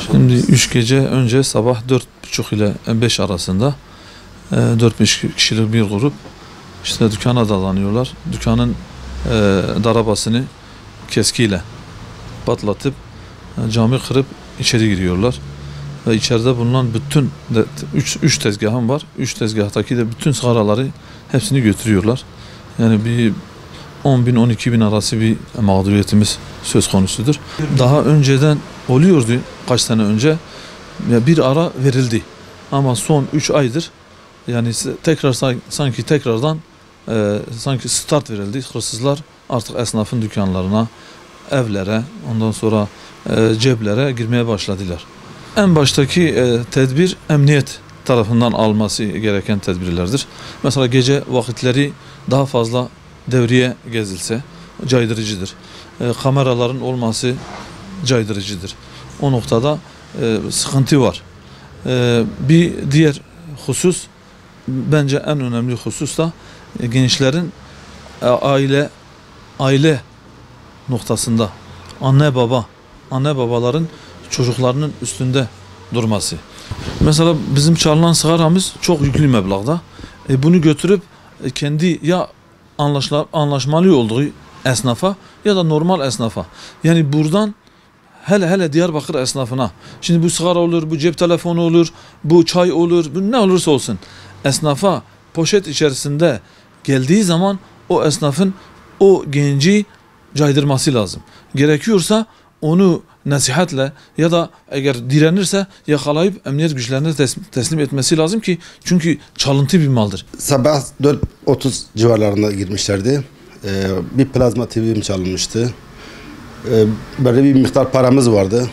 Şimdi 3 gece önce sabah 4.30 ile 5 arasında 4-5 kişilik bir grup işte dükkana dalanıyorlar. Dükkanın darabasını keskiyle patlatıp camı kırıp içeri giriyorlar. Ve içeride bulunan bütün 3 tezgahım var. 3 tezgahtaki de bütün sigaraları hepsini götürüyorlar. Yani bir 10.000-12.000 arası bir mağduriyetimiz söz konusudur. Daha önceden oluyordu kaç sene önce bir ara verildi. Ama son 3 aydır yani tekrar sanki tekrardan sanki start verildi. Hırsızlar artık esnafın dükkanlarına, evlere, ondan sonra ceplere girmeye başladılar. En baştaki tedbir emniyet tarafından alması gereken tedbirlerdir. Mesela gece vakitleri daha fazla devriye gezilse caydırıcıdır. Kameraların olması caydırıcıdır. O noktada sıkıntı var. Bir diğer husus, bence en önemli husus da gençlerin aile noktasında anne babaların çocuklarının üstünde durması. Mesela bizim çalınan sigaramız çok yüklü meblağda. Bunu götürüp kendi ya anlaşmalı olduğu esnafa ya da normal esnafa. Yani buradan hele Diyarbakır esnafına. Şimdi bu sigara olur, bu cep telefonu olur, bu çay olur, bu ne olursa olsun. Esnafa poşet içerisinde geldiği zaman o esnafın o genci caydırması lazım. Gerekiyorsa onu nasihatle ya da eğer direnirse yakalayıp emniyet güçlerine teslim etmesi lazım ki çünkü çalıntı bir maldır. Sabah 4.30 civarlarında girmişlerdi. Bir plazma TV'm çalınmıştı. Böyle bir miktar paramız vardı.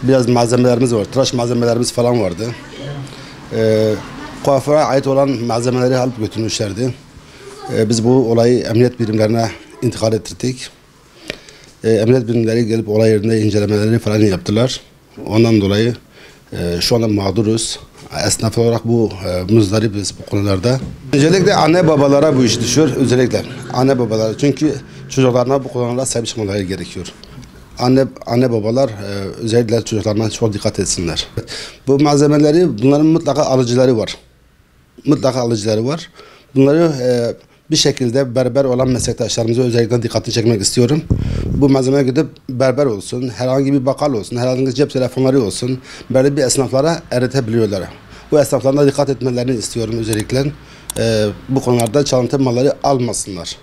Biraz malzemelerimiz var. Tıraş malzemelerimiz falan vardı. Kuaföre ait olan malzemeleri alıp götürmüşlerdi. Biz bu olayı emniyet birimlerine intikal ettirdik. Emniyet birimleri gelip olay yerinde incelemeleri falan yaptılar. Ondan dolayı şu anda mağduruz. Esnaf olarak bu muzdaribiz bu konularda. Öncelikle anne babalara bu iş düşüyor. Özellikle anne babalara. Çünkü çocuklarına bu konularda sahip çıkmaları gerekiyor. Anne babalar özellikle çocuklarına çok dikkat etsinler. Bu malzemeleri bunların mutlaka alıcıları var. Mutlaka alıcıları var. Bunları bir şekilde berber olan meslektaşlarımıza özellikle dikkatini çekmek istiyorum. Bu malzemeye gidip berber olsun, herhangi bir bakkal olsun, herhangi bir cep telefonları olsun, böyle bir esnaflara eritebiliyorlar. Bu esnaflarına dikkat etmelerini istiyorum özellikle. Bu konularda çalıntı malları almasınlar.